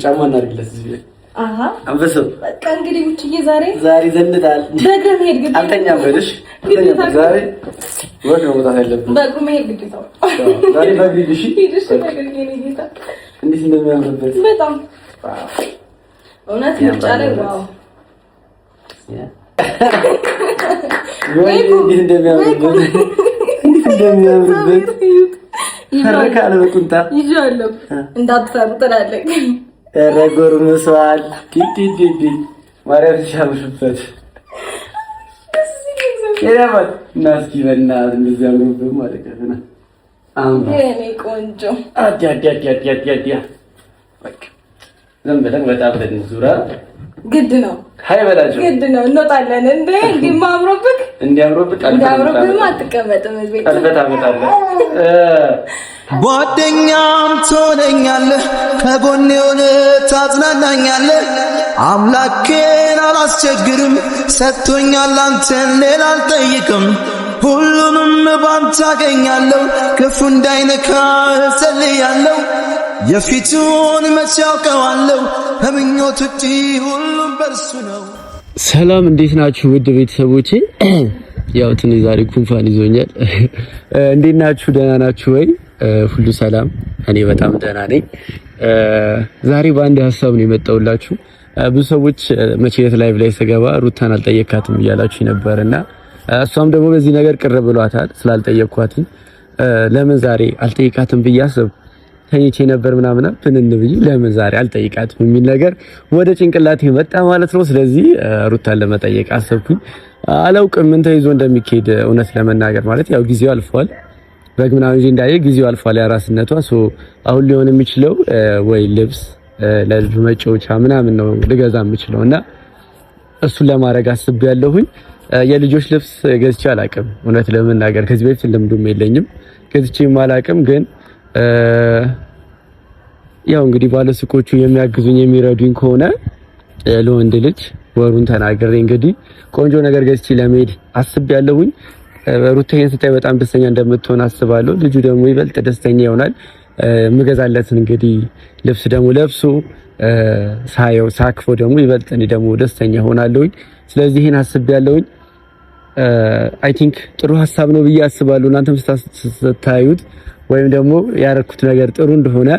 ጫማ እናድርግለት እዚህ ቤት። አሃ አንበሳው በቃ እንግዲህ ውጭዬ ዛሬ ዘንጣል። በእግር መሄድ ግዴታ አልተኛም በልሽ ዛሬ ወደ መውጣት ያለብን በእግር መሄድ ግዴታ ዛሬ በእግር እሺ ሂድሽ በእግር ጌታ እንዴት እንደሚያምርበት በጣም እውነት ምርጫ ላይ ዋው ወይ እንዴት እንደሚያምርበት ፈረካለ በቁንጣ ይዣለሁ እንዳትፈሩ ትላለህ። ረጎር መስዋል ዲዲዲዲ ማርያም ሲያምርበት የራባት ናስቲ በእናት እንደዚያ ነው ማለት ነው። አሁን የኔ ቆንጆ አዲያ በቃ ዝም ብለን በጣም ዙራ ግድ ነው ሃይ በላቸው ግድ ነው እንወጣለን። እንዲማምሮብክ አትቀመጥም እዚህ አልበታ መጣለ ጓደኛም ትሆነኛለህ ከጎኔ ሆነ ታጽናናኛለህ። አምላኬን አላስቸግርም ሰጥቶኛል አንተን ሌላ አልጠይቅም። ሁሉንም ባንተ አገኛለሁ ክፉ እንዳይነካ እጸልያለሁ። የፊቱን መቼ አውቀዋለሁ ከምኞት ውጪ ሁሉም በርሱ ነው። ሰላም እንዴት ናችሁ ውድ ቤተሰቦቼ? ያው ትንሽ ዛሬ ጉንፋን ይዞኛል። እንዴት ናችሁ? ደህና ናችሁ ወይ? ሁሉ ሰላም? እኔ በጣም ደህና ነኝ። ዛሬ በአንድ ሀሳብ ነው የመጣሁላችሁ። ብዙ ሰዎች መቼት ላይቭ ላይ ስገባ ሩታን አልጠየካትም እያላችሁ ነበርና እሷም ደግሞ በዚህ ነገር ቅር ብሏታል ስላልጠየቅኳትኝ። ለምን ዛሬ አልጠየቃትም ብዬ አሰብኩ። ተኝቼ ነበር ምናምን ፍንን ብዬ ለምን ዛሬ አልጠይቃትም የሚል ነገር ወደ ጭንቅላቴ መጣ ማለት ነው። ስለዚህ ሩታን ለመጠየቅ አሰብኩኝ። አላውቅም ምን ተይዞ እንደሚኬድ እውነት ለመናገር ማለት ያው ጊዜው አልፏል። በግምናው እንጂ እንዳየ ጊዜው አልፏል ያራስነቷ። አሁን ሊሆን የሚችለው ወይ ልብስ ለልጁ መጫወቻ ምናምን ነው ልገዛ የምችለው እና እሱን ለማድረግ አስቤያለሁኝ። የልጆች ልብስ ገዝቼ አላውቅም እውነት ለመናገር ከዚህ በፊት ልምዱም የለኝም ገዝቼም አላውቅም። ግን ያው እንግዲህ ባለሱቆቹ የሚያግዙኝ የሚረዱኝ ከሆነ ለወንድ ልጅ ወሩን ተናግሬ እንግዲህ ቆንጆ ነገር ገዝቼ ለመሄድ አስቤያለሁኝ። ሩታዬን ስታይ በጣም ደስተኛ እንደምትሆን አስባለሁ። ልጁ ደግሞ ይበልጥ ደስተኛ ይሆናል። ምገዛለትን እንግዲህ ልብስ ደግሞ ለብሶ ሳየው ሳክፎ ደግሞ ይበልጥ እኔ ደግሞ ደስተኛ ሆናለሁኝ። ስለዚህ ይሄን አስቤያለሁኝ። አይ ቲንክ ጥሩ ሀሳብ ነው ብዬ አስባለሁ። እናንተም ስታዩት ወይም ደግሞ ያረኩት ነገር ጥሩ እንደሆነ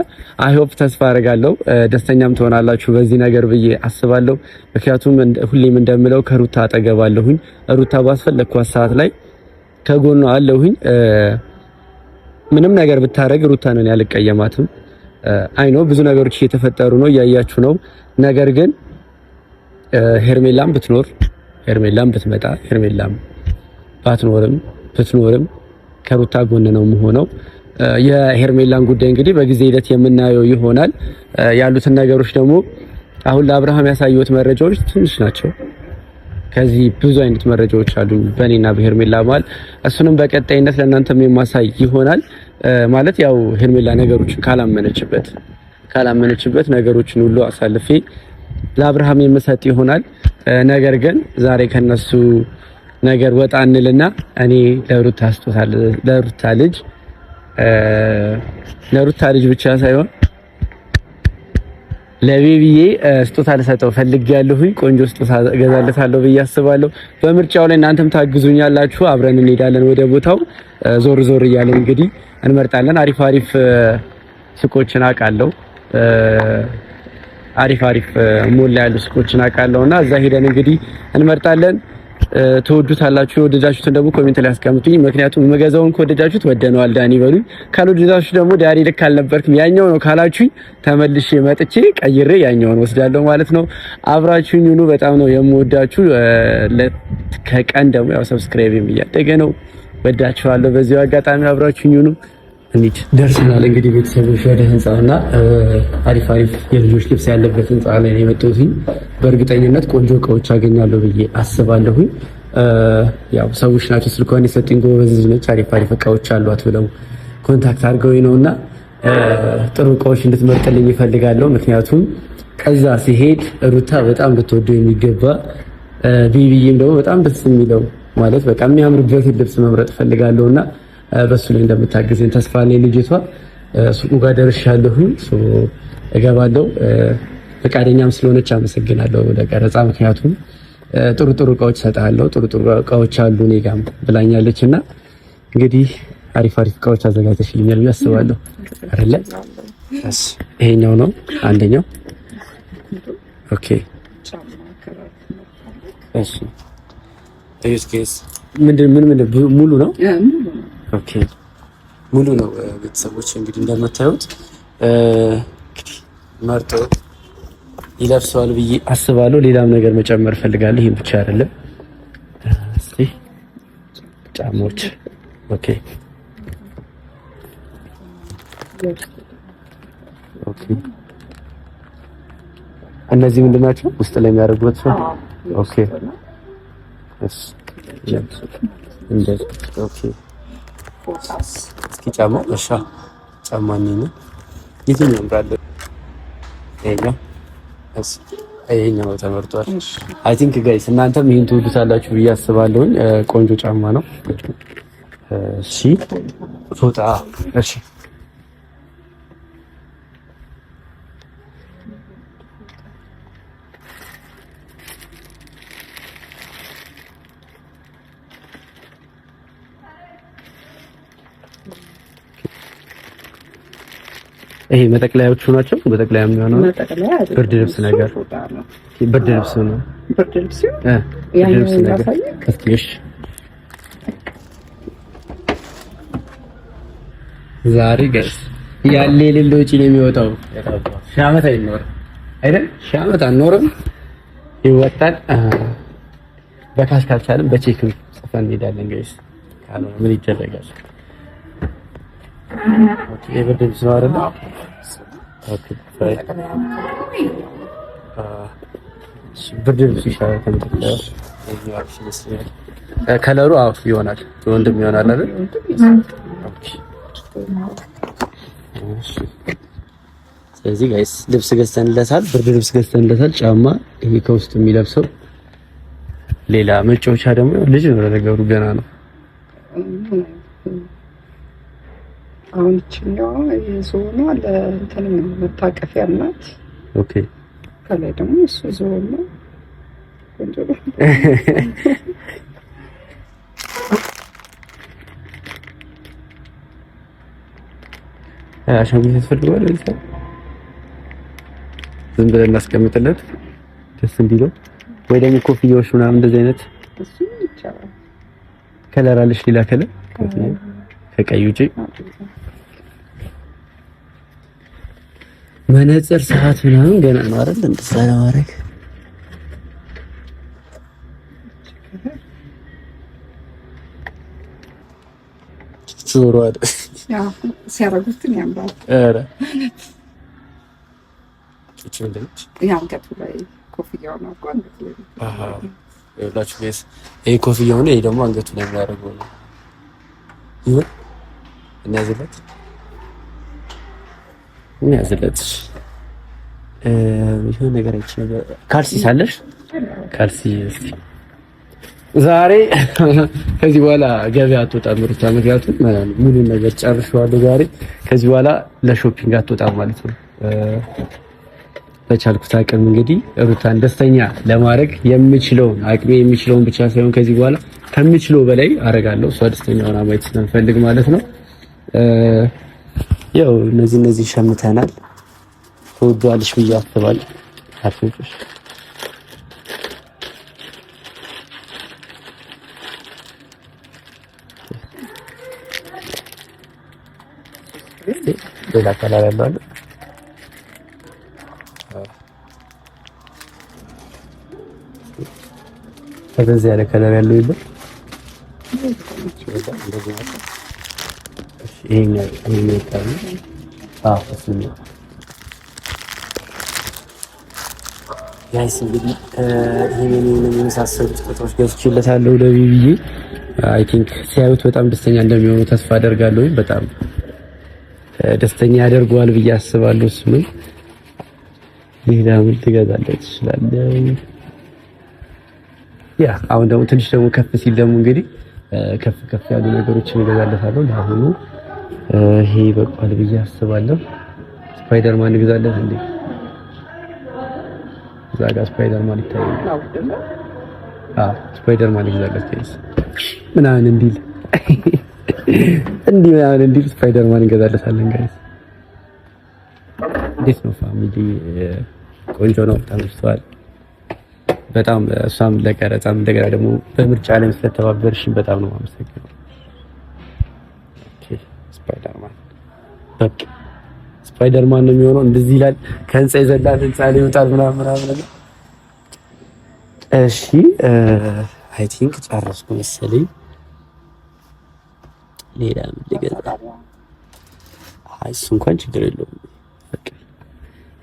አይ ሆፕ ተስፋ አደርጋለሁ። ደስተኛም ትሆናላችሁ በዚህ ነገር ብዬ አስባለሁ። ምክንያቱም ሁሌም እንደምለው ከሩታ አጠገባለሁኝ። ሩታ ባስፈለግኳት ሰዓት ላይ ከጎኗ አለሁኝ። ምንም ነገር ብታረግ ሩታ ነን ያልቀየማትም። አይ ኖ ብዙ ነገሮች እየተፈጠሩ ነው እያያችሁ ነው። ነገር ግን ሄርሜላም ብትኖር ሄርሜላም ብትመጣ ሄርሜላም ባትኖርም ብትኖርም ከሩታ ጎን ነው የምሆነው። የሄርሜላን ጉዳይ እንግዲህ በጊዜ ሂደት የምናየው ይሆናል። ያሉትን ነገሮች ደግሞ አሁን ለአብርሃም ያሳዩት መረጃዎች ትንሽ ናቸው። ከዚህ ብዙ አይነት መረጃዎች አሉ በእኔና በሄርሜላ መሀል። እሱንም በቀጣይነት ለእናንተም የማሳይ ይሆናል። ማለት ያው ሄርሜላ ነገሮችን ካላመነችበት ነገሮችን ሁሉ አሳልፌ ለአብርሃም የምሰጥ ይሆናል። ነገር ግን ዛሬ ከነሱ ነገር ወጣ እንልና እኔ ለሩታ ልጅ ብቻ ሳይሆን ለቤቢዬ ስጦታ ልሰጠው ፈልጌያለሁኝ። ቆንጆ ስጦታ እገዛለታለሁ ብዬ አስባለሁ። በምርጫው ላይ እናንተም ታግዙኛላችሁ። አብረን እንሄዳለን ወደ ቦታው። ዞር ዞር እያለን እንግዲህ እንመርጣለን። አሪፍ ሱቆችን አውቃለሁ። አሪፍ ሞል ላይ ያሉ ሱቆችን አውቃለሁና እዛ ሄደን እንግዲህ እንመርጣለን። ተወዱታላችሁ። የወደዳችሁትን ደግሞ ኮሜንት ላይ አስቀምጡኝ። ምክንያቱም መገዛውን ከወደዳችሁት ወደነዋል ዳኒ በሉኝ። ካልወደዳችሁ ደግሞ ዳኒ ልክ አልነበርክም ያኛው ነው ካላችሁኝ ተመልሼ መጥቼ ቀይሬ ያኛውን ወስዳለሁ ማለት ነው። አብራችሁኝ ሁኑ። በጣም ነው የምወዳችሁ። ከቀን ደግሞ ያው ሰብስክራይብ እያደገ ነው። ወዳችኋለሁ። በዚሁ አጋጣሚ አብራችሁኝ ሁኑ። እንዴት ደርሰናል እንግዲህ ቤተሰቦች ወደ ህንጻውና አሪፍ የልጆች ልብስ ያለበት ህንጻ ላይ ነው የመጣሁት። በእርግጠኝነት ቆንጆ እቃዎች አገኛለሁ ብዬ አስባለሁኝ። ያው ሰዎች ናቸው ስልኳን የሰጡኝ ጎበዝ ነች አሪፍ እቃዎች አሏት ብለው ኮንታክት አድርገውኝ ነውና ጥሩ እቃዎች እንድትመርጥልኝ ይፈልጋለሁ። ምክንያቱም ከዛ ሲሄድ ሩታ በጣም ልትወደው የሚገባ ቢቢዬም ደግሞ በጣም ደስ የሚለው ማለት በቃ የሚያምርበትን ልብስ መምረጥ ፈልጋለሁና በሱ ላይ እንደምታግዘኝ ተስፋ አለኝ። ልጅቷ ሱቁ ጋር ደርሻለሁ። እገባለሁ። ፈቃደኛም ስለሆነች አመሰግናለሁ ለቀረጻ። ምክንያቱም ጥሩ ጥሩ እቃዎች እሰጥሃለሁ፣ ጥሩ ጥሩ እቃዎች አሉ እኔ ጋርም ብላኛለችና እንግዲህ አሪፍ እቃዎች አዘጋጅተሽልኛል ብዬ አስባለሁ አይደለ? እሺ ይሄኛው ነው አንደኛው። ኦኬ እሺ እዩስኬስ ምን ሙሉ ነው? ኦኬ ሙሉ ነው። ቤተሰቦች እንግዲህ እንደምታዩት እንግዲህ መርጦ ይለብሰዋል ብዬ አስባለሁ። ሌላም ነገር መጨመር ፈልጋለሁ። ይሄን ብቻ አይደለም። እስቲ ጫማዎች ኦኬ ኦኬ እነዚህ ምንድን ናቸው? ውስጥ ላይ የሚያደርጉት ነው። ኦኬ እሺ እንደዚህ ኦኬ እስኪ ጫማ እሺ ጫማ ነው የትኛው ያምራል? ይሄኛው ተመርጧል። አይ ቲንክ ጋይስ እናንተም ይሄን ትወዱታላችሁ ብዬ አስባለሁ። ቆንጆ ጫማ ነው። እሺ ፎጣ እሺ ይሄ መጠቅለያዎቹ ናቸው። መጠቅለያ የሚሆነው ብርድ ልብስ ነገር ብርድ ልብስ ነው። ብርድ ልብስ ነገር እስኪ ዛሬ ጋይስ ያለ የሌለ ወጪ ነው የሚወጣው። ሺህ ዓመት አይኖርም አይደል? ሺህ ዓመት አንኖርም። ይወጣል። በካሽ ካልቻለም በቼክ ጽፈን እንሄዳለን ጋይስ። ካልሆነ ምን ይደረጋል? ኦኬ ብርድ ልብስ ነው አይደል? ኦኬ ብርድ ልብስ ይሻላል ከመጠቅለያው። ከለሩ አፍ ይሆናል ወንድም ይሆናል አይደል? ኦኬ ስለዚህ ጋይስ ልብስ ገዝተንለታል፣ ብርድ ልብስ ገዝተንለታል። ጫማ ይሄ ከውስጥ የሚለብሰው ሌላ መጫወቻ ደግሞ ልጅ ነው ለነገሩ ገና ነው። አሁን እችኛዋ የዞኗ ለእንትን መታቀፊያ ናት። ኦኬ ከላይ ደግሞ እሱ ዞን ነው። ቆንጆ ነው። አሻንጉሊት ተፈልጓል። ዝም ብለን እናስቀምጥለት ደስ እንዲለው፣ ወይ ደግሞ ኮፍያዎች ምናምን እንደዚህ አይነት እሱ ይቻላል። ከለር አለሽ ሌላ ከለር ኮፍያ ከቀይ ውጪ መነጽር፣ ሰዓት ምናምን ገና ነው አይደል? እንደዛ ለማድረግ ጆሮ አይደል? ያው ሲያረጉትን ያምራል። ኧረ የአንገቱ ላይ ኮፍያው ነው እኮ አንገቱ ላይ። አሃ ይኸውላችሁ ጋይስ ይሄ ኮፍያው ነው። ይሄ ደግሞ አንገቱ ላይ የሚያደርገው ነው። ይሁን እናዝለት ይሁን ነገር አይችልም። ካልሲ ሳለሽ ካልሲ እስቲ ዛሬ ከዚህ በኋላ ገበያ አትወጣም ሩታ፣ ምክንያቱም ሙሉ ነገር ጨርሼዋለሁ ዛሬ። ከዚህ በኋላ ለሾፒንግ አትወጣም ማለት ነው። በቻልኩት አቅም እንግዲህ ሩታን ደስተኛ ለማድረግ የምችለውን አቅሜ የሚችለውን ብቻ ሳይሆን ከዚህ በኋላ ከምችለው በላይ አደርጋለሁ። እሷ ደስተኛ ሆና ማየት ስለምፈልግ ማለት ነው። ያው እነዚህ ሸምተናል። ትወዷለሽ ብዬ አስባለሁ። አትወጪሽ ሌላ ከለር ያለው አለ። ከዚህ ያለ ከለር ያለው የለም። ይሄኛው ይታያል። እሱ ነው ጋይስ። እንግዲህ ይሄንን የመሳሰሉ ስጦታዎች ገዝቼለታለሁ ለቢቢዬ። አይ ቲንክ ሲያዩት በጣም ደስተኛ እንደሚሆኑ ተስፋ አደርጋለሁ። በጣም ደስተኛ ያደርገዋል ብዬ አስባለሁ። እሱ ነው ሌላ ምን ትገዛለች ይችላል። ያ አሁን ደግሞ ትንሽ ደግሞ ከፍ ሲል ደግሞ እንግዲህ ከፍ ያሉ ነገሮችን እገዛለታለሁ። ለአሁኑ ይሄ በቃል ብዬ አስባለሁ። ስፓይደርማን እንገዛለት እንዴ? እዛ ጋር ስፓይደርማን ይታያል። ስፓይደርማን ይዛለች ምናምን እንዲል ምናምን እንዲል ስፓይደርማን እንገዛለታለን ጋይስ። እንዴት ነው ፋሚሊ? ቆንጆ ነው። ተመችቷል በጣም። እሷም ለቀረጻም እንደገና ደግሞ በምርጫ ላይ ስለተባበርሽኝ በጣም ነው የማመሰግነው። ስፓይደርማን በቃ ስፓይደርማን ነው የሚሆነው። እንደዚህ ይላል። ከህንጻ ይዘላል፣ ህንጻ ላይ ይወጣል ምናምን። እሺ አይ ቲንክ ጨረስኩ መሰለኝ። ሌላ ምን ልገዛ? እሱ እንኳን ችግር የለውም በቃ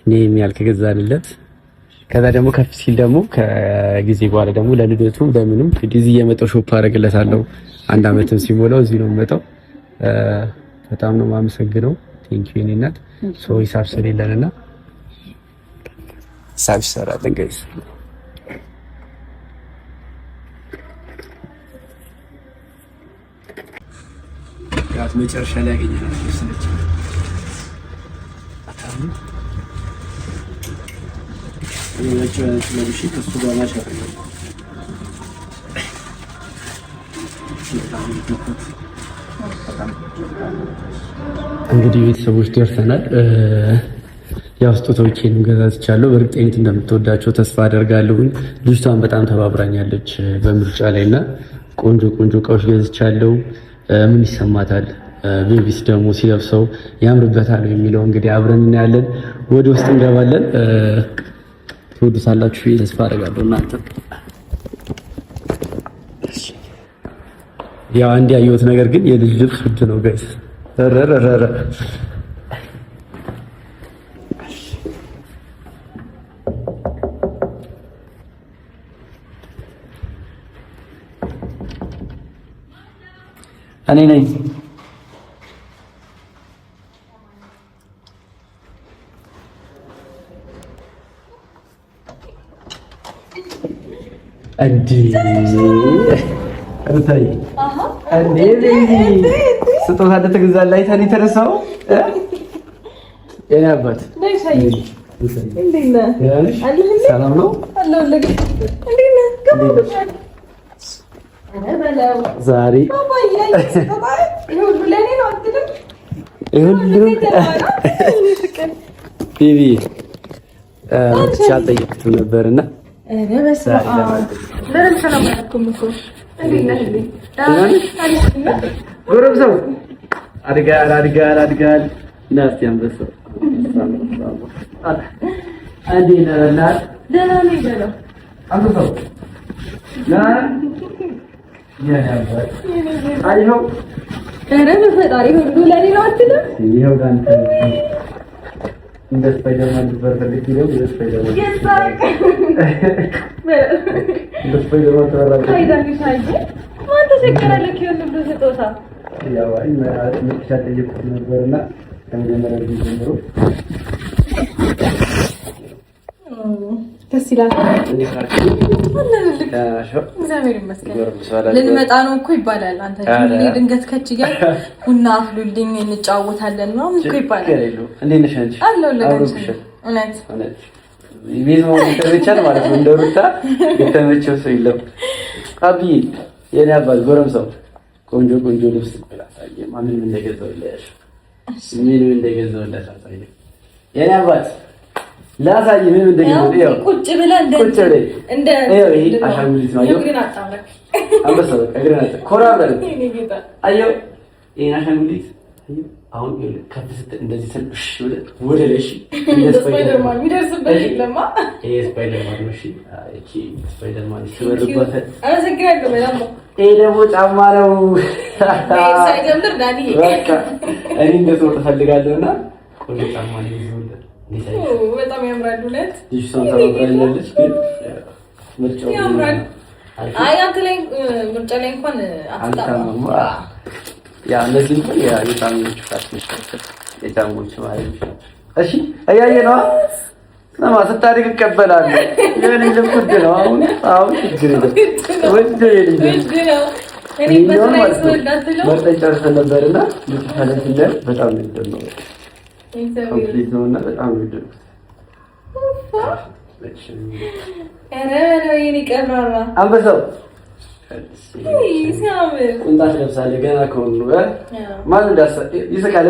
እኔ የሚያልክ ገዛንለት። ከዛ ደግሞ ከፍ ሲል ደግሞ ከጊዜ በኋላ ደግሞ ለልደቱ ለምንም እዚህ እየመጣሁ ሾፕ አደርግለታለሁ። 1 አመትም ሲሞላው እዚህ ነው የምመጣው። በጣም ነው የማመሰግነው። ቴንኪው የኔ እናት። ሶ ሂሳብ ስለሌለንና ሂሳብ ይሰራልን ጋይስ። ያት መጨረሻ ላይ ያገኘናል ስለዚህ እንግዲህ ቤተሰቦች ደርሰናል። ያው ስጦታዎቼን ገዛዝቻለሁ። በእርግጠኝነት እንደምትወዳቸው ተስፋ አደርጋለሁ። ልጅቷን በጣም ተባብራኛለች በምርጫ ላይና ቆንጆ እቃዎች ገዝቻለሁ። ምን ይሰማታል፣ ቤቢስ ደግሞ ሲለብሰው ያምርበታል የሚለው እንግዲህ አብረን እናያለን። ወደ ውስጥ እንገባለን። ትወዱታላችሁ ተስፋ አደርጋለሁ። እናንተ ያው አንድ ያየሁት ነገር ግን የልጅ ልብስ ውድ ነው ጋይስ። ረረረረ እኔ ነኝ ስጦታ እንደተገዛልህ አይተህ ነው የተነሳው? የኔ አባት ሰላም ነው? ዛሬ ቤቢ አልጠየቅኩትም ነበርና ጎረምሳው አድጋል። ናስቲ አንበሳው አንዴ ነረናት ደህና ነኝ ደህና አንበሳው ያያባል አይሆ እረ በፈጣሪ ሁሉ ለኔ ነው አትልም? ይሄው ጋንተ እንደ ስፓይደርማን በርበርክ ይለው እንደ ስፓይደርማን ይሳቅ እንደ ስፓይደርማን ተራራ አይዳኝ ሳይጂ ማን ተሰከራለክ ይሁን በስጦታ ያው አይ ምክሻ ጠየቁት ነበርና ከመጀመሪያ ጀምሮ ደስ ይላል። እግዚአብሔር ይመስገን። ልንመጣ ነው እኮ ይባላል። አንተ ድንገት ከች እያል ቡና አፍሉልኝ እንጫወታለን ነው እኮ ይባላል። እንዴት ነሽ አንቺ? አለሁልሽ። እውነት ቪዲዮ ተመቻል ማለት ነው። እንደሩታ የተመቸው ሰው የለም። አቢ የኔ አባት ጎረምሳው ቆንጆ ልብስ ብላሳየ ማንን እንደገዛውልሽ ምን እንደገዛውልሽ አሳየ የኔ አባት ላሳይ ምን እንደገዛው ይኸው ቁጭ ብለህ እንደ ይሄ አሻንጉሊት ነው። አየው ግን አጣመክ አንበሳው እግሬን አጣ ኮራ ብለህ አየው ይሄ አሻንጉሊት አየው። አሁን ከፍ ስትል እንደዚህ ትንሽ ወደ ለሽ ስፓይደርማን የሚደርስበት የለማ። ይሄ ስፓይደርማን ነው። እሺ እቺ ስፓይደርማን ሲወርበት አመሰግናለሁ። በጣም ይሄ ደግሞ ጫማ ነው። ሳይጀምር ዳኒ በቃ እኔ እንደው ተፈልጋለሁና ቆንጆ ጫማ ነው ይዞልህ በጣም ያምራል። እውነት ይሽሳን ታውቃለች ግን ምርጫው ያምራል። አይ አንተ ላይ ምርጫ ላይ እንኳን አትጣጣም። ያ እነዚህ እንኳን ያ የጫማዎች ፋሽን የጫማዎች ማለት ነው። እሺ አያየ ነው ለማ ስታድግ እቀበላለሁ። የኔ ልምድ ነው። አሁን ችግር የለም ወንድ ነው። እኔ በስራዬ ስለዳትለው መርጠጫው ስለነበርና ልትፈለግልህ በጣም ነው ኮምፕሊት ነውና በጣም ይደርስ የኔ ቀብራራ አንበሳው ሲያምር ቁንጣት ለብሳለህ ገና ከሆኑ ማን ይስቃል።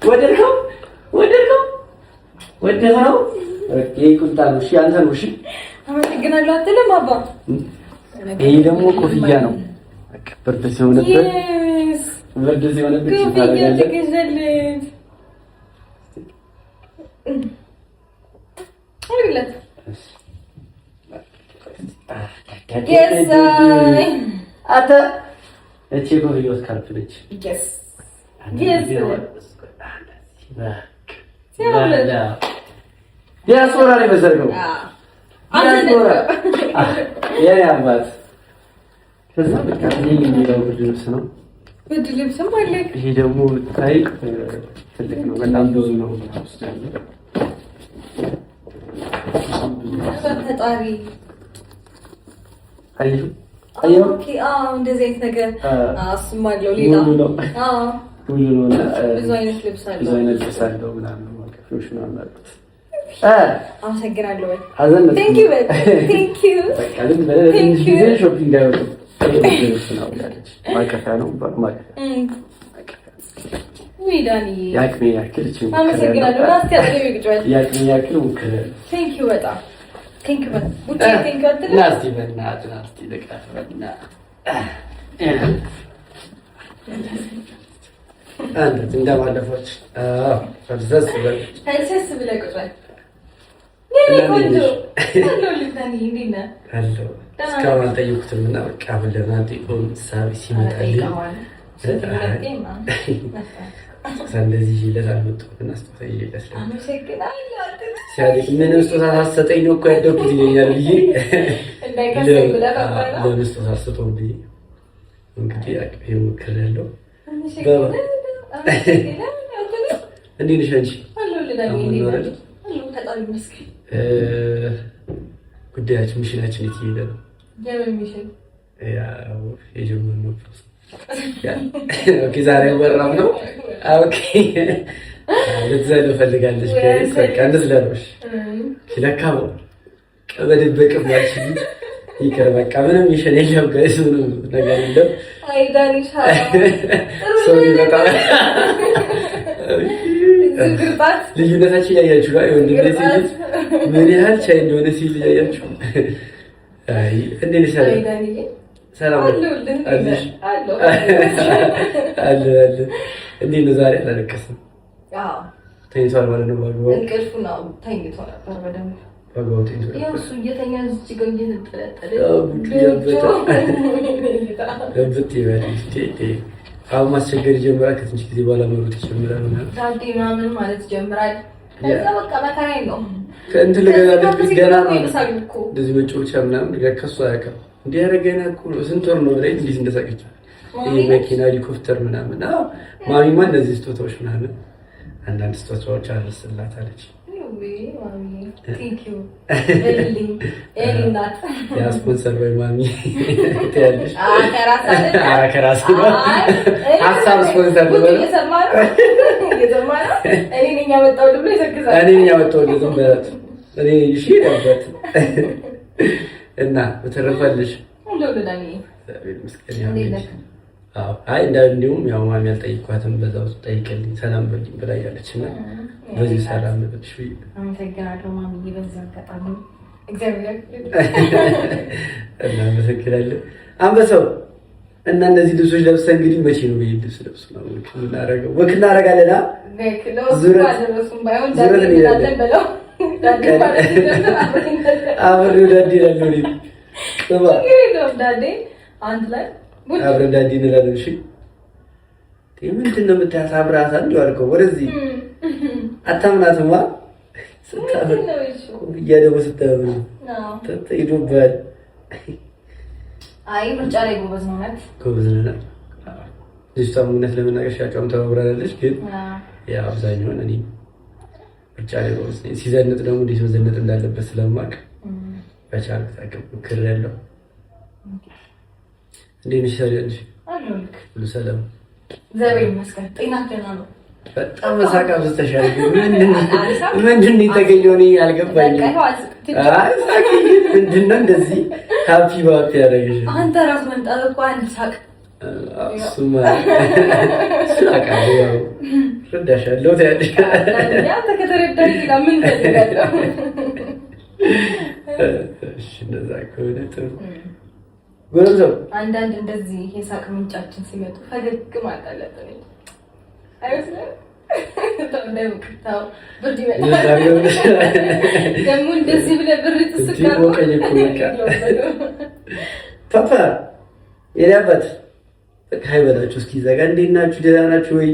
ወደድከው ቁንጣ ነው። እሺ አንተ ነው። እሺ አመሰግናለሁ አትልም አባ? ይሄ ደግሞ ኮፍያ ነው። ብርድ ሲሆንበት እቺ ኮፍያ ስካርፍ ነች። ዲያስፖራ ላይ መሰርከው የኔ አባት ከዛ በቃ የሚለው ብርድ ልብስ ነው። ብርድ ልብስም አለ። ይሄ ደግሞ ታይ ትልቅ ነው፣ በጣም ብዙ ነው። ፈጣሪ አየሁ። ኦኬ እንደዚህ አይነት ነገር አስማለሁ። ሌላ ሁሉ ነው። ብዙ አይነት ልብስ አለ። ብዙ አይነት ልብስ አለው ምናምን ማከፍሎሽ ነው ማለት አመሰግናለሁ። ቴንክ ዩ በቃ ለምን ሾፒንግ አይወጡ ነው ያለች ማከፋያ ነው ዊዳኒ ያክሜ ያክል አመሰግናለሁ። ናስቲ አጥገብ ይግጫል ያክሜ ያክል ሙከረ ቴንክ ዩ በጣም ቴንክ ዩ ቡቼ ቴንክ ዩ አትልም? ናስቲ በእናትህ ናስቲ ለቃፍ በእናትህ አንተ እንደማለፎች ፈርዘስ ብለህ ቁጭ የኔ ቆንጆ ሄሎ ልታኒ እንዴት ነህ? ሄሎ እስካሁን አልጠየኩትም እና በቃ ብለና ጤፎን ሳቢ ሲመጣልኝ እንደዚህ ይለታል መጥቶ እና ስጦታ ይለታል። ሲያድግ ምንም ስጦታ ሳትሰጠኝ ነው እኮ ያደግኩት ይለኛል ብዬ ለምን ስጦታ አልሰጠውም ብዬ እንግዲህ አቅፌ ሞክሬያለሁ። እንዴት ነሽ አንቺ? ጉዳያችን ሚሽናችን የት እየሄደ ነው? የጀመርነው ዛሬ ወራም ነው። ልትዘለው ፈልጋለች። በቃ እንዝለሎሽ ለካ በድብቅም ያልሽኝ ይቅር በቃ ምንም ሚሽን የለም። ጋይስ ምንም ነገር የለም። ሰው ይመጣል። ልዩነታችን ያያችሁ ላይ ወንድ ልጅ ምን ያህል ቻይ እንደሆነ ሲል ያያችሁ። አይ እንዴት ሰላም አለሽ? አለ እንዴት ነው ዛሬ? አላለቀስም? አዎ ተኝቷል ማለት ነው። ባግባው እንቅልፉ ነው ተኝቶ ነበር በደንብ ባግባው ተኝቶ ያው እሱ እየተኛ እዚህ ጋር እየተጠለጠለ ለብት ይበል አሁን ማስቸገር ይጀምራል። ከትንሽ ጊዜ በኋላ መሮጥ ይጀምራል ማለት ታዲ ምናምን ማለት ይጀምራል። ከዛ በቃ መከራ ነው። ከእንትን ለገዛለት ገና ነው እንደዚህ መጮቻ ምናምን ከሱ አያውቅም። እንዲህ ያደረገና እኮ ስንት ወር ነው ላይ እንዴት እንደሳቀች ይሄ መኪና ሄሊኮፕተር ምናምን። አዎ ማሚማ እንደዚህ ስጦታዎች ምናምን አንዳንድ ስጦታዎች አልስላታለች። ያ ስፖንሰር ወይ ማሚ ትያለሽ? ከራስ ነው ሀሳብ ስፖንሰር ነው እኔ ያመጣው ደግሞ ይሰክዛል። እኔ ያመጣው ደግሞ እኔ እሺ ነበር እና በተረፈልሽ ሁሉላኒ አይ እንዲሁም ያው ማሚ አልጠይኳትም። በዛው ጠይቀልኝ ሰላም በልኝ ብላ ያለችና በዚህ ሰላም ልብሽ ወይ አመሰግናለሁ ማሚ። በዛው አጋጣሚ እግዚአብሔር እና መሰክራለሁ አንበሳው እና እነዚህ ልብሶች ለብሰን እንግዲህ መቼ ነው ይሄ ልብስ ለብሱ ነው እናረጋው ወክ እናረጋለና ዙረት ባይሆን ዳዲ በለው ዳዲ አብሬ ዳዲ ለሉሪ ተባ ዳዲ አንድ ላይ አብረን ዳዲ እንላለን። እሺ ምንድን ነው የምታሳብራት? አንዱ አልከው ወደዚህ አታምናትማ ስታብር እያደቡ ስታብር ተይዶባል። አይ ምርጫ ላይ ጎበዝ ነው ማለት ጎበዝ ነው። ልጅቷ ምክንያት ለመናገር ሻጫውም ተባብራለች። ግን ያ አብዛኛውን እኔ ምርጫ ላይ ጎበዝ ነኝ። ሲዘንጥ ደግሞ እንዴት መዘነጥ እንዳለበት ስለማውቅ በቻልኩት አቅም ሞክሬያለሁ። እንዴት ነሽ? ታዲያ አንቺ? አለሁልህ። ሁሉ ሰላም? እግዚአብሔር ይመስገን። ጤና ደህና ነው? በጣም መሳቃ ብስተሻል ምንድን ነው የተገኘው? እኔ አልገባኝም። ምንድን ነው እንደዚህ ሃፒ ባፒ ያደረገሽ? አንተ ራስ መንጣት እኮ አንድ ሳቅ እሱማ ያው ረዳሻለሁ ታያለሽ። አንተ ከተረዳሽ ምን ትፈልጋለህ? እሺ እንደዛ ከሆነ ጥሩ ጎረምሳው አንዳንድ እንደዚህ የሳቅ ምንጫችን ሲመጡ ፈገግ ማለት አለብን። አይመስልም? ተምደምክታው ብርድ ይመጣል ደግሞ እንደዚህ ብለህ ብር ትስካለህ። ወቀኝ እኮ በቃ ፓፓ የዳባት ሃይ በላችሁ እስኪ ዘጋ። እንዴት ናችሁ? ደህና ናችሁ ወይ?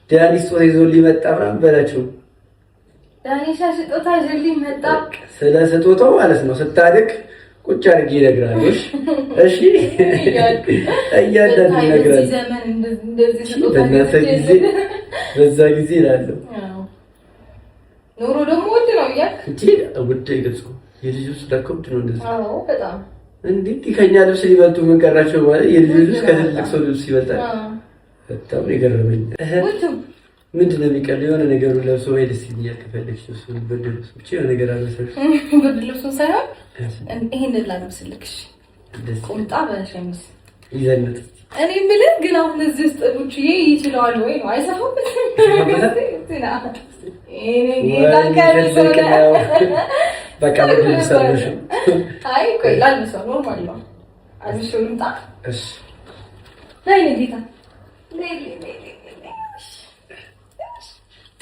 ዳኒ ስጦታ ይዞ ሊመጣ ምናምን በላችሁ። ዳኒ ስጦታ ይዞ ሊመጣ ስለ ስጦታው ማለት ነው ስታድግ ቁጭ አድርጌ እነግርሃለሁ። እሺ እያንዳንዱ እነግርሃለሁ። ዘመን እንደዚህ ስጦታ በዛ ጊዜ እላለሁ። ኑሮ ደግሞ ውድ ነው እያልክ እንጂ ውድ አይገልጽም። የልጆች ዳኮብት ነው እንደዚህ። አዎ በጣም እንዴት ከኛ ልብስ ሊበልጡ ምን ቀራቸው ማለት የልጆች ልብስ ከትልቅ ሰው ልብስ ይበልጣል። በጣም የገረመኝ ምንድን ነው የሚቀር የሆነ ነገሩ ለብሶ ወይ ደስ ይለኛል። ከፈለግሽ እሱ ብርድ ልብስ ብቻ የሆነ ነገር አለሰልሽ ብርድ ልብሱን ሳይሆን ይሄንን ላልብስልክሽ ቁምጣ በሸሚዝ ይዘንጥ እኔ የምልህ ግን አሁን እዚህ ውስጥ ቡችዬ ይችላል ወይ ነው አይሰፋም? በቃ ብርድ ልብስ አለሽ? አይ ቆይ ላልብሰው ኖርማል ነው። አልብሰው ልምጣ? እሺ ላይ ጌታ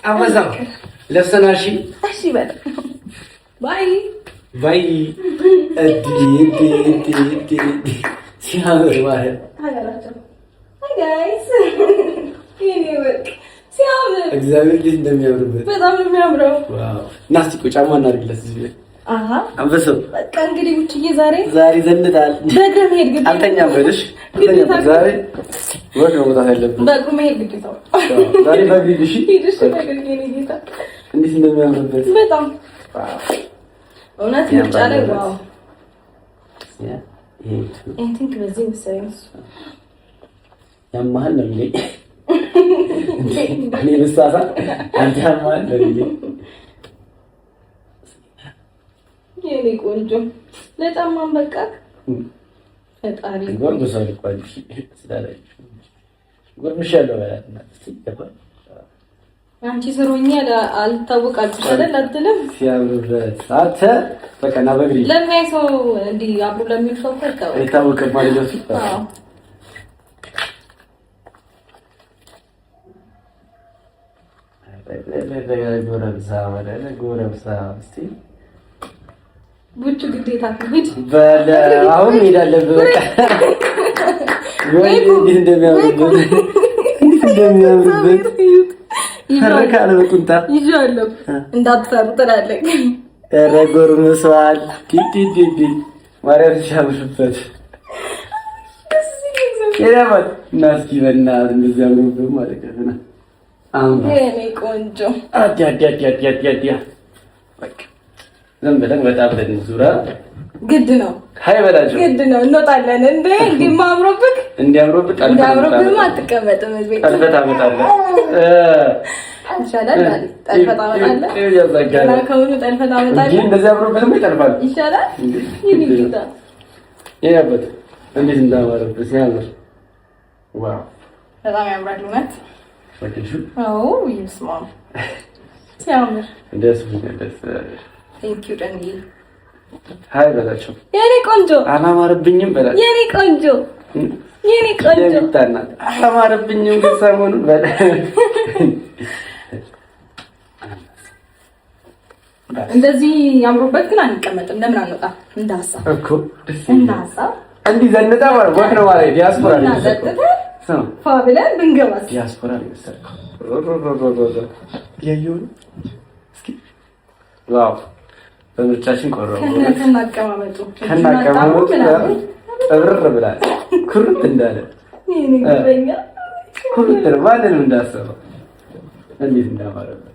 አወዛው ለሰናሺ እሺ በል ባይ ባይ እዲ ሲያምር ማለት አገራቸው አይ ጋይስ የኔ ወርቅ ሲያምር እግዚአብሔር እንዴት እንደሚያምርበት በጣም ነው የሚያምረው። ዋው ናስቲ ጫማ እናድርግለት እዚህ ላይ አሃ አንበሳው በቃ እንግዲህ ውጭዬ ዛሬ ዘንጣል። በእግር መሄድ ግዴታ አልተኛም በልሽ ዛሬ ወደ ወጣ ያለብን በእግር መሄድ ግዴታ ዛሬ በእግር እሺ ሂድሽ በእግር የኔ ጌታ እንዴት እንደሚያምርበት በጣም እውነት ምርጫ ላይ ዋው I think በዚህ መሰለኝ ያማል ነው እንዴ? እኔ ልሳሳ አንተ ያማል ነው እንዴ? የኔ ቆንጆ ለጫማም በቃ ፈጣሪ ጎርምሳው ልቋል ስላላችሁ ጎርምሻለሁ ባላትና ሲገባል አንቺ ሰሮኛ አልታወቃችሁ አይደል? አትልም ሲያምርበት አተ በቃ ና በግሪ ለማይ ሰው እንዲ አብሮ ለሚል ሰው ፈታው አይታወቅ ማለት ነው። አዎ ጎረምሳ እስቲ ቡቹ ግዴታ ሂድ በለ አሁን ሄዳለህ። በቃ ወይ እንደሚያምርበት ፈረካለ በቁንጣ ይዣለሁ እንዳትፈሩ ትላለህ። ኧረ ጎርምሷል ዲዲዲዲ ማርያም ሲያምርበት ይራባል ናስቲ በእናትህ እንደዚህ አምሮብህ ማለት ነው። አሁን የኔ ቆንጆ አዲያ በቃ ዝም ብለን በጣም ዙራ ግድ ነው። ሃይ በላቸው ግድ ነው። እንወጣለን እንዴ እንዲማምሮብክ እንዲያምሮብክ አትቀመጥም እዚህ ጠልፈት አመጣለሁ ይሻላል ማለት ጠልፈት አመጣለሁ እና ከሆነ ጠልፈት አመጣለሁ እንደዚህ አምሮብንም ይጠልፋል ይሻላል ይልይታ ያያበት እንዴት እንዳማረበት ሲያምር ዋው በጣም ያምራል ማለት ወጥሹ አዎ ይስማም ሲያምር ደስ Thank you ዳንኤ ሃይ በላቸው የኔ ቆንጆ አላማረብኝም በላቸው የኔ ቆንጆ የኔታና አላማረብኝም ግን ሰሞኑን በላ እንደዚህ ያምሩበት ግን አንቀመጥም። ለምን አንወጣ? እንዳሳ እኮ እንዳሳ እንዲህ ዘንጣ ማለት ወክ ነው ማለት ዲያስፖራ ነው ሰው ፋብለን ብንገባስ ዲያስፖራ ነው ሰው ያዩን እስኪ ዋው በምርጫችን ቆረው ከናቀማመጡ እብር ብላል ኩርት እንዳለ ይሄንኛ ኩርት ማለት ነው እንዳሰበው እንዴት እንዳማረበት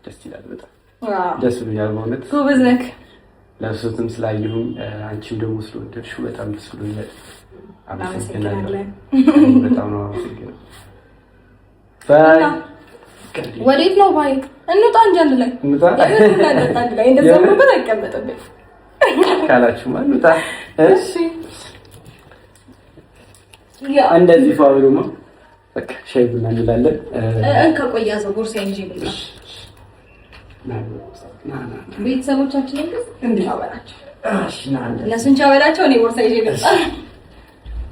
ደስ ይላል። በጣም ደስ ብሎኛል በእውነት ጎበዝ ነህ። ለብሶትም ስላየሁኝ አንቺም ደግሞ ስለወደድሽው በጣም ደስ ብሎኛል። አመሰግናለሁ። በጣም ነው አመሰግናለሁ። ወዴት ነው ባይ? እንውጣ እንጂ አንድ ላይ እንውጣ። አንድ ላይ እንደዛ ነበር አይቀመጥብኝ ካላችሁማ እንውጣ። እሺ ያ እንደዚህ ፋብሩማ በቃ ሻይ ቡና እንላለን። ከቆያ ሰው ቦርሳ እንጂ ብላ ቤተሰቦቻችን እንዴ አበላቸው። እነሱን ቻበላቸው። እኔ ቦርሳ ይዤ ልምጣ።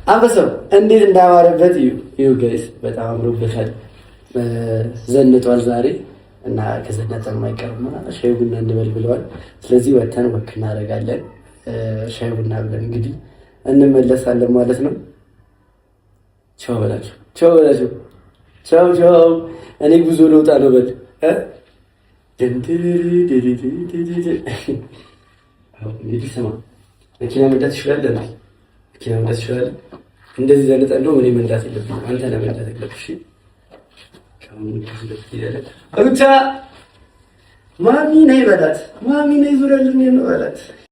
አንበሳው እንዴት እንዳማረበት እዩ ጋይስ፣ በጣም አምሮበታል። ዘንጧል ዛሬ እና ከዘነጠ የማይቀርም ሻይ ቡና እንበል ብለዋል። ስለዚህ ወተን ወክ እናደርጋለን። ሻይ ቡና ብለን እንግዲህ እንመለሳለን ማለት ነው። ቻው በላቸው፣ ቻው በላቸው፣ ቻው ቻው። እኔ ጉዞ ልውጣ ነው በል እንግዲህ ስማ፣ መኪና መንዳት ትችላለህ? መኪና መንዳት ትችላለህ? እንደዚህ ዘንጠ እንደውም እኔ መንዳት የለብኝም፣ አንተ ነህ መንዳት የለብሽ። ሩታ ማሚ ነይ በላት፣ ማሚ ነይ ዙረልኝ ነው በላት።